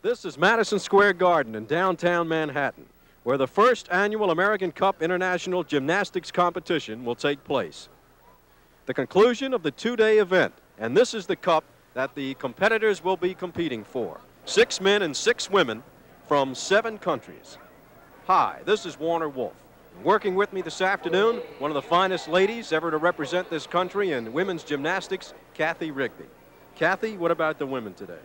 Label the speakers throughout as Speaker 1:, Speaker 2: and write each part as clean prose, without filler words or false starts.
Speaker 1: This is Madison Square Garden in downtown Manhattan, where the first annual American Cup International Gymnastics competition will take place. The conclusion of the two-day event, and this is the cup that the competitors will be competing for. 6 men and 6 women from 7 countries. Hi, this is Warner Wolf. Working with me this afternoon, one of the finest ladies ever to represent this country in women's gymnastics, Kathy Rigby. Kathy, what about the women today?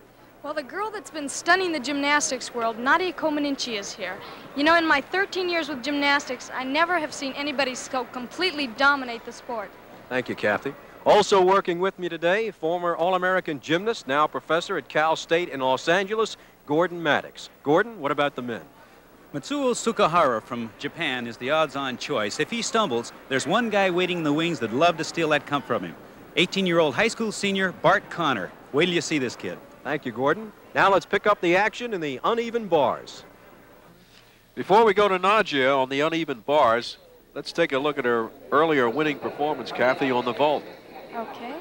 Speaker 2: Well, the girl that's been stunning the gymnastics world, Nadia Comaneci, is here. You know, in my 13 years with gymnastics, I never have seen anybody so completely dominate the sport.
Speaker 1: Thank you, Kathy. Also working with me today, former All-American gymnast, now professor at Cal State in Los Angeles, Gordon Maddox. Gordon, what about the men?
Speaker 3: Matsuo Sukahara from Japan is the odds-on choice. If he stumbles, there's one guy waiting in the wings that'd love to steal that cup from him. 18-year-old high school senior Bart Connor. Wait till you see this kid.
Speaker 1: Thank you, Gordon. Now let's pick up the action in the uneven bars.
Speaker 4: Before we go to Nadia on the uneven bars, let's take a look at her earlier winning performance, Kathy, on the vault.
Speaker 2: Okay.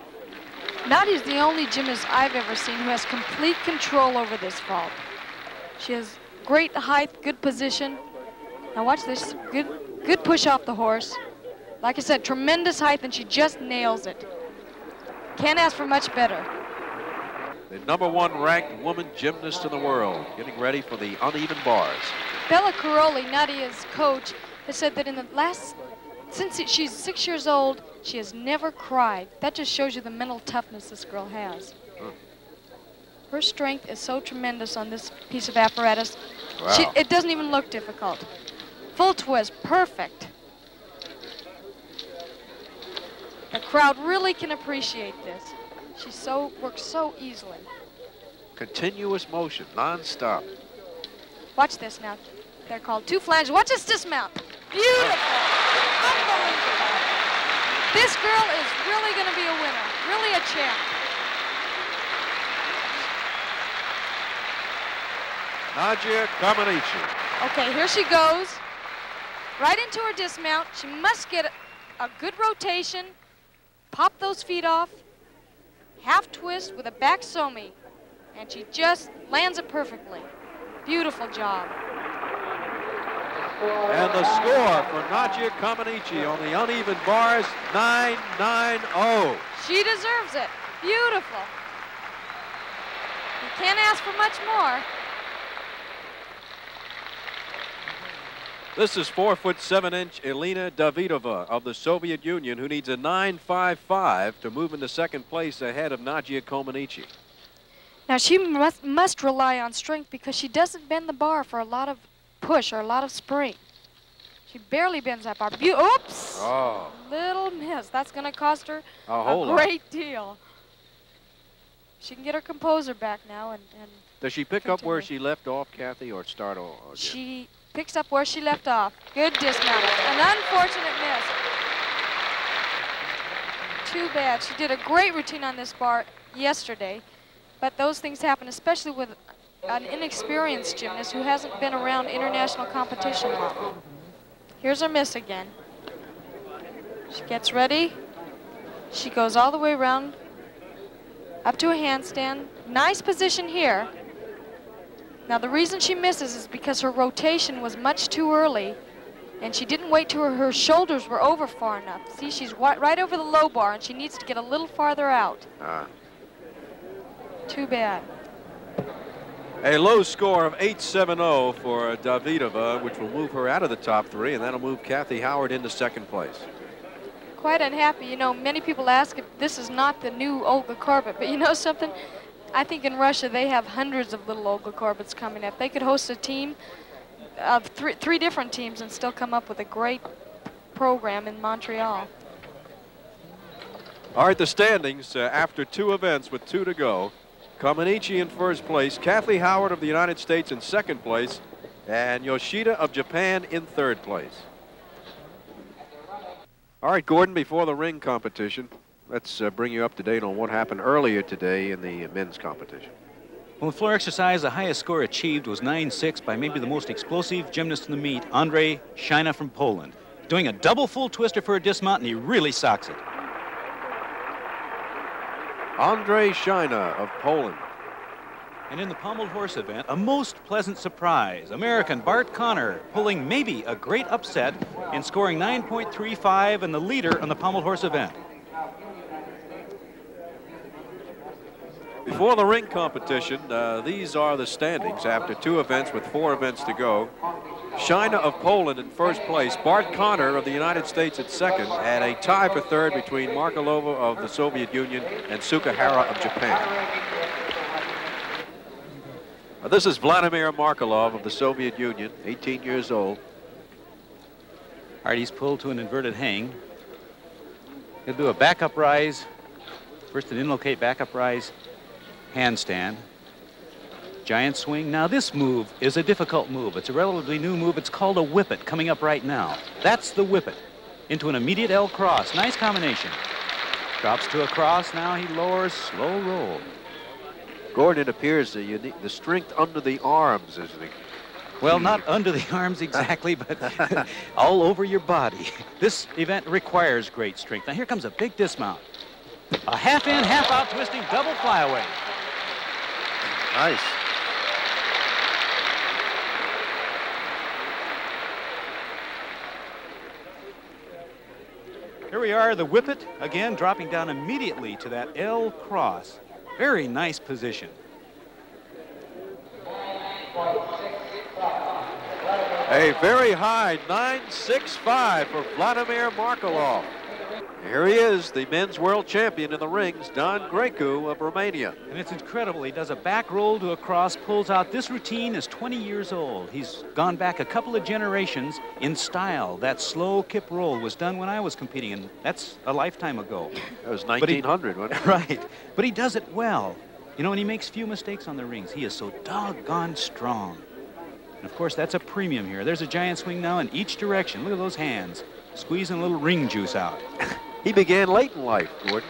Speaker 2: Nadia's the only gymnast I've ever seen who has complete control over this vault. She has great height, good position. Now watch this, good push off the horse. Like I said, tremendous height, and she just nails it. Can't ask for much better.
Speaker 4: The #1 ranked woman gymnast in the world, getting ready for the uneven bars.
Speaker 2: Bella Caroli, Nadia's coach, has said that since she's 6 years old, she has never cried. That just shows you the mental toughness this girl has. Her strength is so tremendous on this piece of apparatus.
Speaker 4: Wow.
Speaker 2: It doesn't even look difficult. Full twist, perfect. The crowd really can appreciate this. She works so easily.
Speaker 4: Continuous motion, non-stop.
Speaker 2: Watch this now. They're called 2 flanges. Watch this dismount. Beautiful. Unbelievable. This girl is really going to be a winner. Really a champ.
Speaker 4: Nadia Comaneci.
Speaker 2: Okay, here she goes. Right into her dismount. She must get a good rotation. Pop those feet off. Half twist with a back somi. And she just lands it perfectly. Beautiful job.
Speaker 4: And the score for Nadia Comaneci on the uneven bars, 9-9-0.
Speaker 2: She deserves it. Beautiful. You can't ask for much more.
Speaker 4: This is 4'7" Elena Davidova of the Soviet Union, who needs a 9.55 to move into second place ahead of Nadia Comaneci.
Speaker 2: Now she must rely on strength because she doesn't bend the bar for a lot of push or a lot of spring. She barely bends that bar. Oops!
Speaker 4: Oh.
Speaker 2: Little miss. That's going to cost her
Speaker 4: a
Speaker 2: great deal. She can get her composure back now and
Speaker 4: Does she pick up where she left off, Kathy, or start all again?
Speaker 2: She picks up where she left off. Good dismount. An unfortunate miss. Too bad. She did a great routine on this bar yesterday, but those things happen, especially with an inexperienced gymnast who hasn't been around international competition long. Here's her miss again. She gets ready. She goes all the way around up to a handstand. Nice position here. Now the reason she misses is because her rotation was much too early and she didn't wait till her shoulders were over far enough. See, she's right over the low bar and she needs to get a little farther out. Too bad.
Speaker 4: A low score of 8-7-0 for Davidova, which will move her out of the top 3, and that'll move Kathy Howard into second place.
Speaker 2: Quite unhappy. You know, many people ask if this is not the new Olga Korbut, but you know something? I think in Russia they have hundreds of little Olga Korbuts coming up. They could host a team of three different teams and still come up with a great program in Montreal.
Speaker 4: All right, the standings after 2 events with 2 to go. Comaneci in first place, Kathy Howard of the United States in second place, and Yoshida of Japan in third place. All right, Gordon, before the ring competition, let's bring you up to date on what happened earlier today in the men's competition.
Speaker 3: Well, in floor exercise, the highest score achieved was 9-6 by maybe the most explosive gymnast in the meet, ANDRZEJ SZAINA from Poland. Doing a double full twister for a dismount, and he really socks it.
Speaker 4: ANDRZEJ SZAINA of Poland.
Speaker 3: And in the pommeled horse event, a most pleasant surprise. American Bart Connor pulling maybe a great upset in scoring 9.35 and the leader on the pommeled horse event.
Speaker 4: Before the ring competition, these are the standings after 2 events with 4 events to go. SZAINA of Poland in first place, Bart Connor of the United States at second, and a tie for third between Markelova of the Soviet Union and Sukahara of Japan. This is Vladimir Markelov of the Soviet Union, 18 years old.
Speaker 3: Hardy's pulled to an inverted hang. He'll do a back-up rise. First an in-locate back-up rise handstand. Giant swing. Now this move is a difficult move. It's a relatively new move. It's called a whippet coming up right now. That's the whippet into an immediate L cross. Nice combination. Drops to a cross. Now he lowers, slow roll.
Speaker 4: Gordon, it appears the strength under the arms is the...
Speaker 3: Well, not under the arms exactly, but all over your body. This event requires great strength. Now here comes a big dismount. A half in, half out twisting double flyaway.
Speaker 4: Nice.
Speaker 3: Here we are, the whippet, again dropping down immediately to that L cross. Very nice position.
Speaker 4: A very high 9.65 for Vladimir Markelov. Here he is, the men's world champion in the rings, Don GRECU of Romania.
Speaker 3: And it's incredible. He does a back roll to a cross, pulls out. This routine is 20 years old. He's gone back a couple of generations in style. That slow kip roll was done when I was competing, and that's a lifetime ago.
Speaker 4: That was 1900, wasn't it?
Speaker 3: Right. But he does it well. You know, and he makes few mistakes on the rings. He is so doggone strong. And of course, that's a premium here. There's a giant swing now in each direction. Look at those hands, squeezing a little ring juice out.
Speaker 4: He began late in life, Gordon.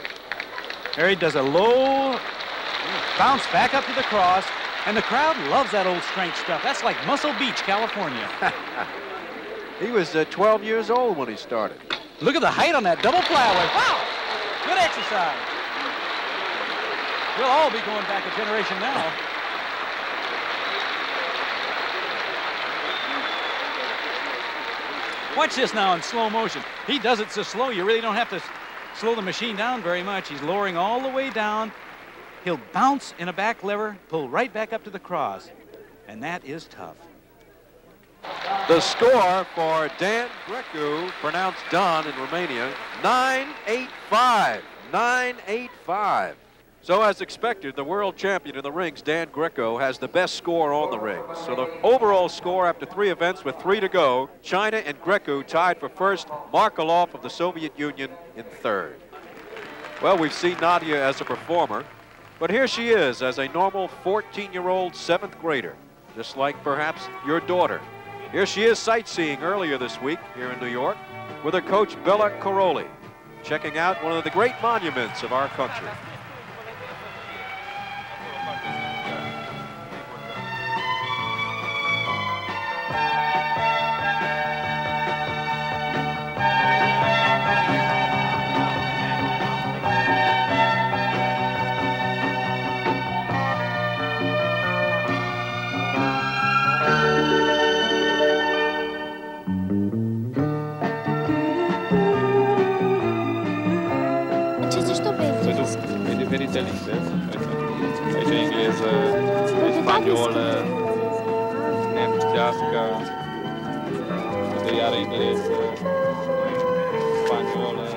Speaker 3: There he does a low bounce back up to the cross, and the crowd loves that old strength stuff. That's like Muscle Beach, California.
Speaker 4: He was 12 years old when he started.
Speaker 3: Look at the height on that double flyaway. Wow! Good exercise. We'll all be going back a generation now. Watch this now in slow motion. He does it so slow, you really don't have to slow the machine down very much. He's lowering all the way down. He'll bounce in a back lever, pull right back up to the cross. And that is tough.
Speaker 4: The score for Dan GRECU, pronounced Don in Romania, 9.85. 9.85. So as expected, the world champion in the rings, Dan GRECU, has the best score on the rings. So the overall score after 3 events with 3 to go, China and GRECU tied for first, Markelov of the Soviet Union in third. Well, we've seen Nadia as a performer, but here she is as a normal 14-year-old 7th grader, just like perhaps your daughter. Here she is sightseeing earlier this week here in New York with her coach Bella Caroli, checking out one of the great monuments of our country.
Speaker 5: Aici engleză, spaniolă, nemțească, iar engleză, spaniolă.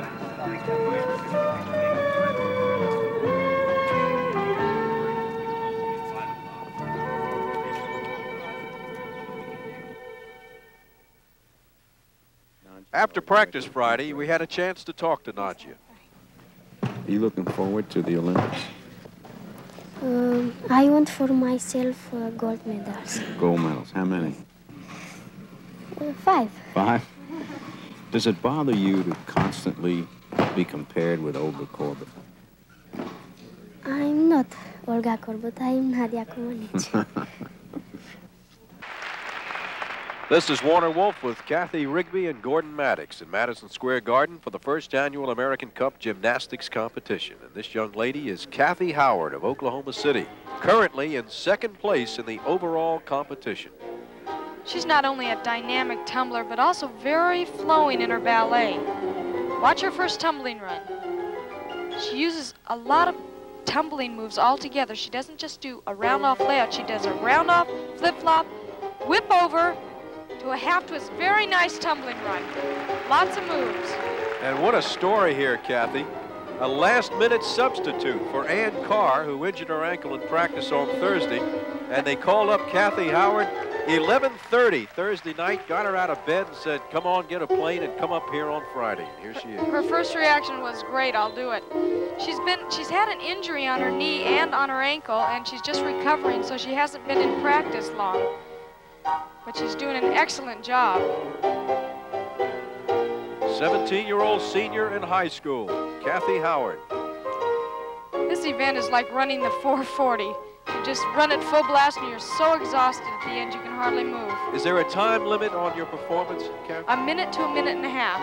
Speaker 4: After practice Friday, we had a chance to talk to Nadia.
Speaker 6: Are you looking forward to the Olympics?
Speaker 7: I want for myself gold medals.
Speaker 6: Gold medals. How many?
Speaker 7: 5.
Speaker 6: 5? Does it bother you to constantly be compared with Olga Korbut?
Speaker 7: I'm not Olga Korbut. I'm Nadia Comaneci.
Speaker 4: This is Warner Wolf with Kathy Rigby and Gordon Maddox in Madison Square Garden for the first annual American Cup Gymnastics competition. And this young lady is Kathy Howard of Oklahoma City, currently in second place in the overall competition.
Speaker 2: She's not only a dynamic tumbler, but also very flowing in her ballet. Watch her first tumbling run. She uses a lot of tumbling moves all together. She doesn't just do a round-off layout. She does a round-off, flip-flop, whip over, to a half twist. Very nice tumbling run. Lots of moves.
Speaker 4: And what a story here, Kathy. A last-minute substitute for Ann Carr, who injured her ankle in practice on Thursday. And they called up Kathy Howard 11:30 Thursday night, got her out of bed and said, come on, get a plane and come up here on Friday. And here she is.
Speaker 2: Her first reaction was, great, I'll do it. She's had an injury on her knee and on her ankle, and she's just recovering, so she hasn't been in practice long. But she's doing an excellent job.
Speaker 4: 17-year-old senior in high school, Kathy Howard.
Speaker 2: This event is like running the 440. You just run at full blast and you're so exhausted at the end you can hardly move.
Speaker 4: Is there a time limit on your performance, Kathy?
Speaker 2: A minute to a minute and a half.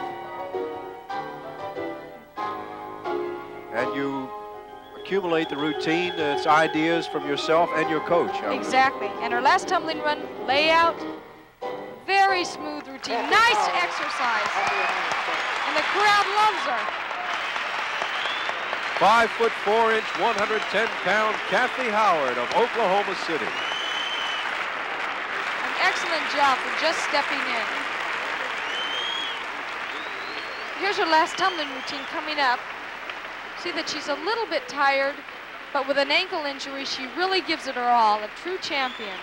Speaker 4: And you accumulate the routine, its ideas from yourself and your coach.
Speaker 2: Exactly. And her last tumbling run, layout, very smooth routine, nice exercise. And the crowd loves her.
Speaker 4: 5'4", 110-pound Kathy Howard of Oklahoma City.
Speaker 2: An excellent job for just stepping in. Here's her last tumbling routine coming up. See that she's a little bit tired, but with an ankle injury, she really gives it her all, a true champion.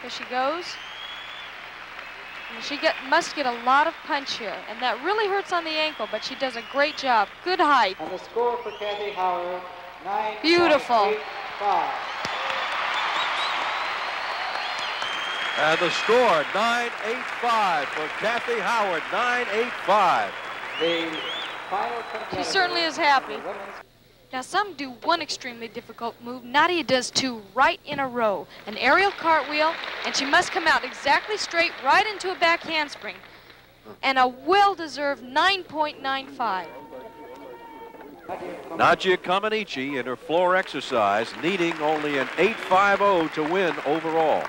Speaker 2: Here she goes. And she must get a lot of punch here, and that really hurts on the ankle, but she does a great job. Good height.
Speaker 8: And the score for Kathy Howard, 9.
Speaker 2: Beautiful.
Speaker 8: 5.
Speaker 4: And the score, 9-8-5 for Kathy Howard, 9-8-5.
Speaker 8: The final
Speaker 2: She certainly is happy. Now some do one extremely difficult move. Nadia does two right in a row. An aerial cartwheel, and she must come out exactly straight right into a back handspring. And a well-deserved 9.95.
Speaker 4: Nadia Comaneci in her floor exercise, needing only an 8.50 to win overall.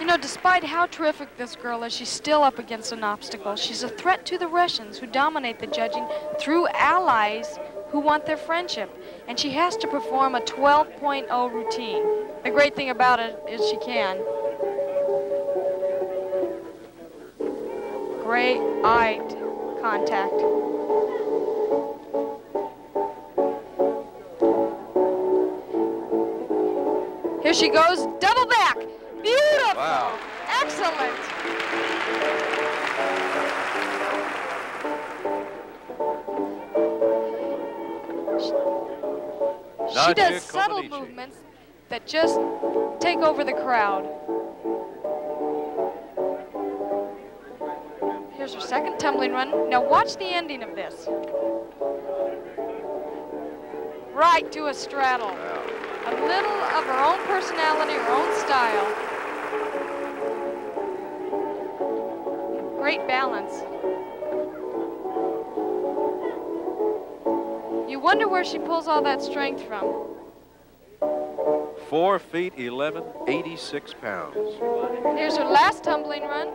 Speaker 2: You know, despite how terrific this girl is, she's still up against an obstacle. She's a threat to the Russians, who dominate the judging through allies who want their friendship. And she has to perform a 12.0 routine. The great thing about it is she can. Great eye contact. Here she goes, double back. Beautiful.
Speaker 4: Wow.
Speaker 2: Excellent. She does subtle movements that just take over the crowd. Here's her second tumbling run. Now watch the ending of this. Right to a straddle. A little of her own personality, her own style. Great balance. You wonder where she pulls all that strength from.
Speaker 4: 4 feet 11, 86 pounds.
Speaker 2: Here's her last tumbling run.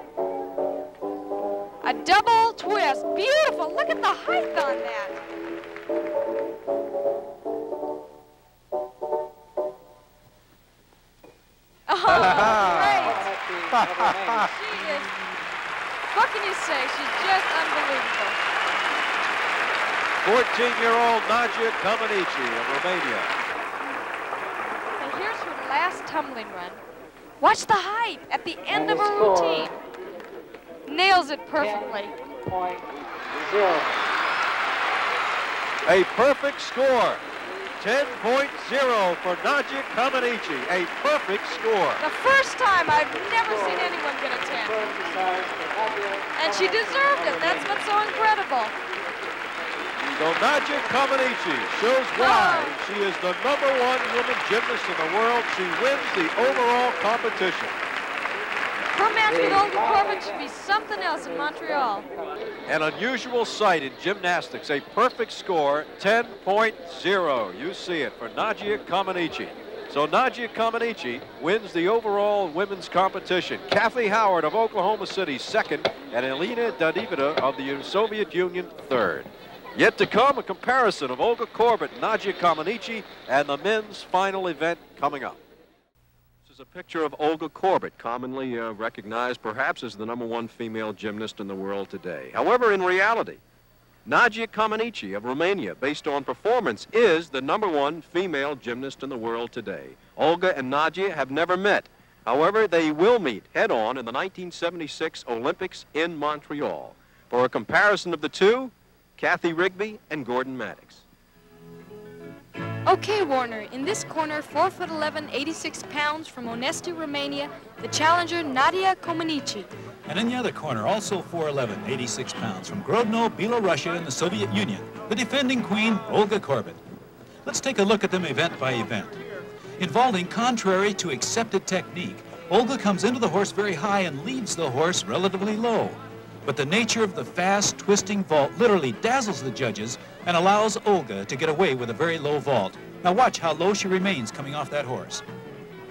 Speaker 2: A double twist. Beautiful. Look at the height on that. Oh, great. She is, what can you say? She's just unbelievable.
Speaker 4: 14-year-old Nadia Comaneci of Romania.
Speaker 2: And here's her last tumbling run. Watch the height at the end of her routine. Nails it perfectly.
Speaker 8: 10.0.
Speaker 4: A perfect score. 10.0 for Nadia Comaneci. A perfect score.
Speaker 2: The first time I've never seen anyone get a 10. And she deserved it. That's what's so incredible.
Speaker 4: So Nadia Comaneci shows why she is the #1 woman gymnast in the world. She wins the overall competition.
Speaker 2: Her match with Olga Korbut should be something else in Montreal.
Speaker 4: An unusual sight in gymnastics, a perfect score, 10.0. You see it for Nadia Comaneci. So Nadia Comaneci wins the overall women's competition. Kathy Howard of Oklahoma City, second, and Elena Dadivida of the Soviet Union, third. Yet to come, a comparison of Olga Korbut and Nadia Comaneci and the men's final event coming up. This is a picture of Olga Korbut, commonly recognized perhaps as the #1 female gymnast in the world today. However, in reality, Nadia Comaneci of Romania, based on performance, is the #1 female gymnast in the world today. Olga and Nadia have never met. However, they will meet head-on in the 1976 Olympics in Montreal. For a comparison of the two, Kathy Rigby and Gordon Maddox.
Speaker 2: Okay, Warner, in this corner, 4'11", 86 pounds from Onesti, Romania, the challenger Nadia Comaneci.
Speaker 3: And in the other corner, also 4'11", 86 pounds from Grodno, Belorussia in the Soviet Union, the defending queen, Olga Korbut. Let's take a look at them event by event. Involving contrary to accepted technique, Olga comes into the horse very high and leaves the horse relatively low. But the nature of the fast, twisting vault literally dazzles the judges and allows Olga to get away with a very low vault. Now watch how low she remains coming off that horse.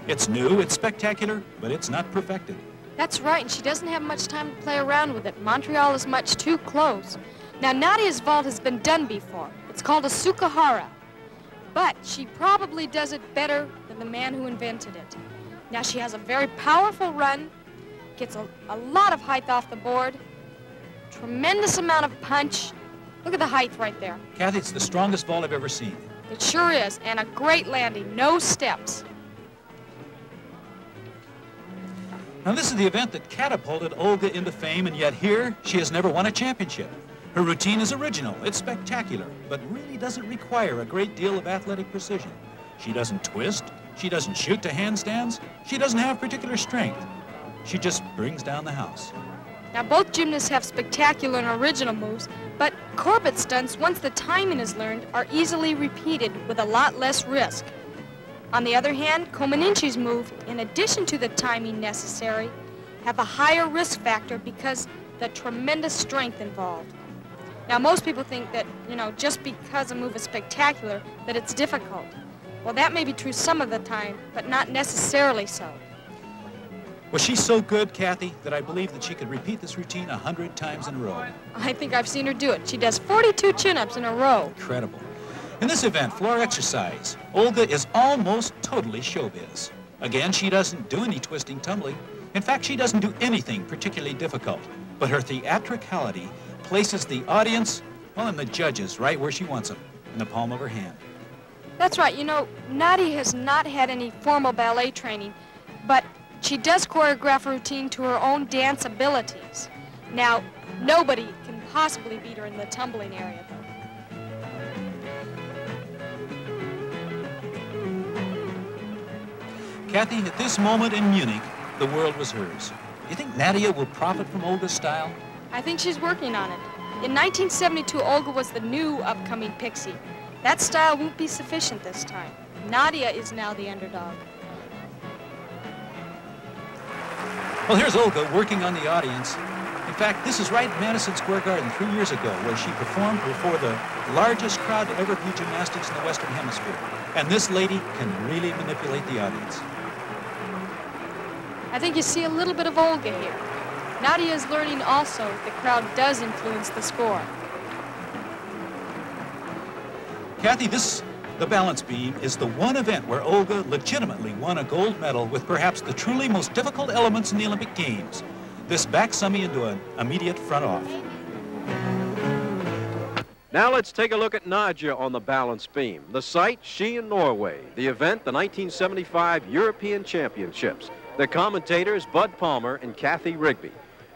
Speaker 3: It's new, it's spectacular, but it's not perfected.
Speaker 2: That's right, and she doesn't have much time to play around with it. Montreal is much too close. Now, Nadia's vault has been done before. It's called a Sukahara. But she probably does it better than the man who invented it. Now, she has a very powerful run, gets a lot of height off the board, tremendous amount of punch. Look at the height right there.
Speaker 3: Kathy, it's the strongest vault I've ever seen.
Speaker 2: It sure is, and a great landing, no steps.
Speaker 3: Now, this is the event that catapulted Olga into fame, and yet here, she has never won a championship. Her routine is original, it's spectacular, but really doesn't require a great deal of athletic precision. She doesn't twist, she doesn't shoot to handstands, she doesn't have particular strength. She just brings down the house.
Speaker 2: Now, both gymnasts have spectacular and original moves, but Korbut's stunts, once the timing is learned, are easily repeated with a lot less risk. On the other hand, Comaneci's move, in addition to the timing necessary, have a higher risk factor because the tremendous strength involved. Now, most people think that, just because a move is spectacular, that it's difficult. Well, that may be true some of the time, but not necessarily so.
Speaker 3: Well, she's so good, Kathy, that I believe that she could repeat this routine 100 times in a row.
Speaker 2: I think I've seen her do it. She does 42 chin-ups in a row.
Speaker 3: Incredible. In this event, floor exercise, Olga is almost totally showbiz. Again, she doesn't do any twisting, tumbling. In fact, she doesn't do anything particularly difficult. But her theatricality places the audience, well, and the judges right where she wants them, in the palm of her hand.
Speaker 2: That's right. Nadia has not had any formal ballet training, but she does choreograph a routine to her own dance abilities. Now, nobody can possibly beat her in the tumbling area, though.
Speaker 3: Kathy, at this moment in Munich, the world was hers. Do you think Nadia will profit from Olga's style?
Speaker 2: I think she's working on it. In 1972, Olga was the new upcoming pixie. That style won't be sufficient this time. Nadia is now the underdog.
Speaker 3: Well, here's Olga working on the audience. In fact, this is right at Madison Square Garden 3 years ago, where she performed before the largest crowd to ever view gymnastics in the Western Hemisphere. And this lady can really manipulate the audience.
Speaker 2: I think you see a little bit of Olga here. Nadia is learning also the crowd does influence the score.
Speaker 3: Kathy, the balance beam, is the one event where Olga legitimately won a gold medal with perhaps the truly most difficult elements in the Olympic Games. This backs Summy into an immediate front off.
Speaker 4: Now let's take a look at Nadia on the balance beam. The site, she in Norway. The event, the 1975 European Championships. The commentators, Bud Palmer and Kathy Rigby.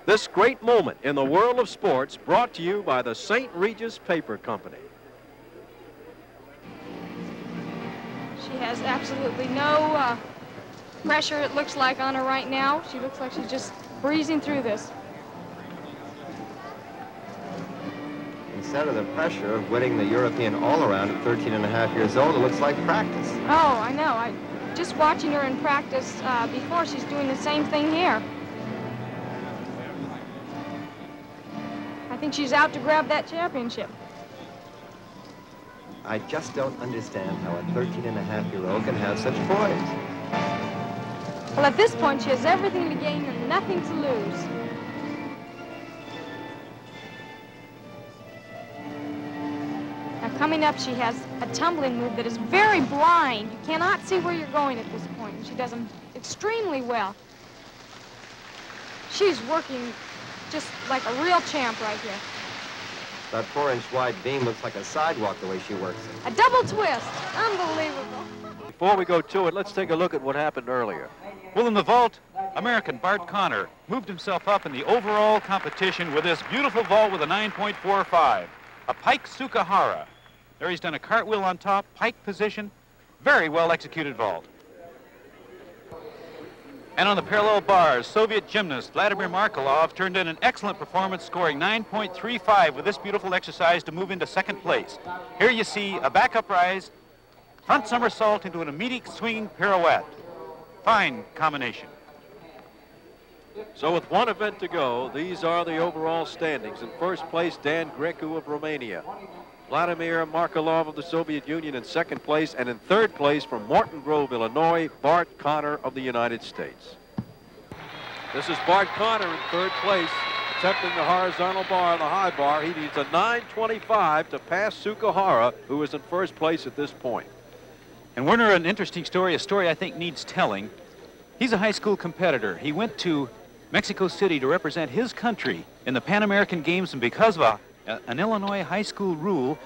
Speaker 4: This great moment in the world of sports brought to you by the St. Regis Paper Company.
Speaker 2: She has absolutely no pressure, it looks like, on her right now. She looks like she's just breezing through this.
Speaker 9: Instead of the pressure of winning the European all-around at 13.5 years old, it looks like practice.
Speaker 2: Oh, I know. Just watching her in practice before, she's doing the same thing here. I think she's out to grab that championship.
Speaker 9: I just don't understand how a 13-and-a-half-year-old can have such poise.
Speaker 2: Well, at this point, she has everything to gain and nothing to lose. Now, coming up, she has a tumbling move that is very blind. You cannot see where you're going at this point. She does them extremely well. She's working just like a real champ right here.
Speaker 9: That 4-inch wide beam looks like a sidewalk the way she works it.
Speaker 2: A double twist. Unbelievable.
Speaker 4: Before we go to it, let's take a look at what happened earlier.
Speaker 3: Well, in the vault, American Bart Connor moved himself up in the overall competition with this beautiful vault with a 9.45. A pike Sukahara. There he's done a cartwheel on top, pike position. Very well executed vault. And on the parallel bars, Soviet gymnast Vladimir Markelov turned in an excellent performance, scoring 9.35 with this beautiful exercise to move into second place. Here you see a back-up rise, front somersault into an immediate swinging pirouette. Fine combination.
Speaker 4: So with one event to go, these are the overall standings. In first place, Dan GRECU of Romania. Vladimir Markelov of the Soviet Union in second place, and in third place from Morton Grove, Illinois, Bart Connor of the United States. This is Bart Connor in third place, attempting the horizontal bar, the high bar. He needs a 9.25 to pass Sukahara, who is in first place at this point.
Speaker 3: And Werner, an interesting story, a story I think needs telling. He's a high school competitor. He went to Mexico City to represent his country in the Pan American Games, and because of an Illinois high school rule,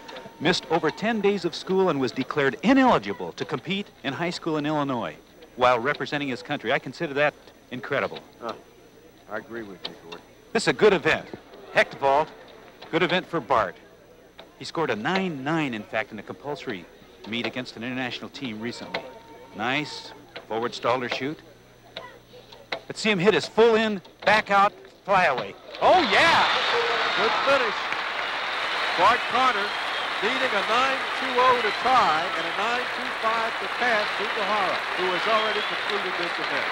Speaker 3: missed over 10 days of school and was declared ineligible to compete in high school in Illinois while representing his country. I consider that incredible.
Speaker 4: I agree with you, Gordon.
Speaker 3: This is a good event. Hecht vault, good event for Bart. He scored a 9.9, in fact, in a compulsory meet against an international team recently. Nice forward stalder shoot. Let's see him hit his full in, back out, flyaway. Oh, yeah!
Speaker 4: Good finish. Bart Connor needing a 9.20 to tie and a 9.25 to pass Sukahara, who has already completed this event.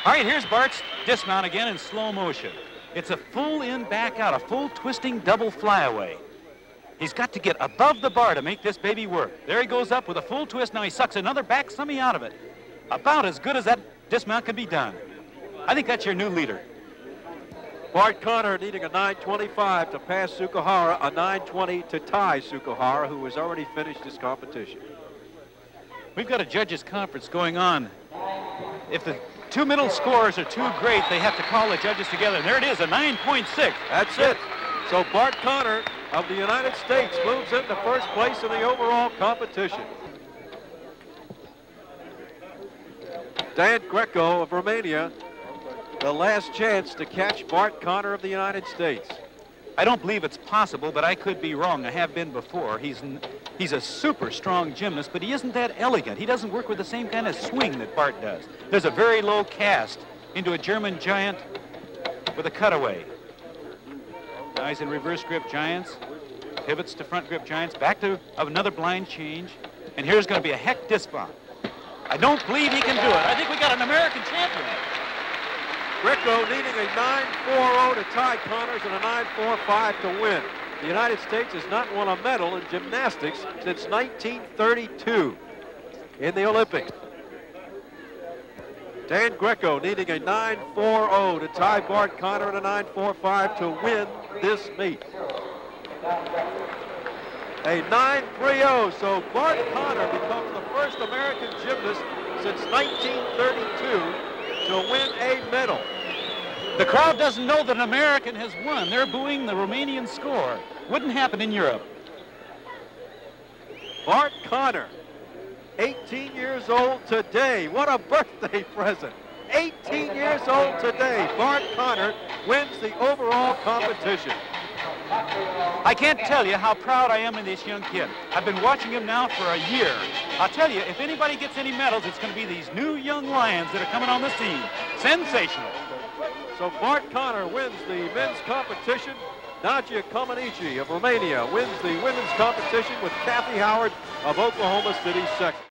Speaker 3: All right, here's Bart's dismount again in slow motion. It's a full in, back out, a full twisting double flyaway. He's got to get above the bar to make this baby work. There he goes up with a full twist. Now he sucks another back semi out of it. About as good as that dismount can be done. I think that's your new leader.
Speaker 4: Bart Connor needing a 9.25 to pass Sukahara, a 9.20 to tie Sukahara, who has already finished his competition.
Speaker 3: We've got a judges' conference going on. If the two middle scores are too great, they have to call the judges together. And there it is, a 9.6.
Speaker 4: That's it. So Bart Connor of the United States moves into first place in the overall competition. Dan GRECU of Romania, the last chance to catch Bart Connor of the United States.
Speaker 3: I don't believe it's possible, but I could be wrong. I have been before. He's a super strong gymnast, but he isn't that elegant. He doesn't work with the same kind of swing that Bart does. There's a very low cast into a German giant with a cutaway. Now he's in reverse grip giants, pivots to front grip giants, back to another blind change, and here's going to be a Hecht dismount. I don't believe he can do it. I think we got an American champion.
Speaker 4: GRECU needing a 9.40 to tie Connors and a 9.45 to win. The United States has not won a medal in gymnastics since 1932 in the Olympics. Dan GRECU needing a 9.40 to tie Bart Connor and a 9.45 to win this meet. A 9.30, so Bart Connor becomes the first American gymnast since 1932 to win a medal.
Speaker 3: The crowd doesn't know that an American has won. They're booing the Romanian score. Wouldn't happen in Europe.
Speaker 4: Bart Connor, 18 years old today. What a birthday present. 18 years old today. Bart Connor wins the overall competition.
Speaker 3: I can't tell you how proud I am of this young kid. I've been watching him now for a year. I'll tell you, if anybody gets any medals, it's going to be these new young lions that are coming on the scene. Sensational.
Speaker 4: So Bart Connor wins the men's competition. Nadia Comaneci of Romania wins the women's competition with Kathy Howard of Oklahoma City second.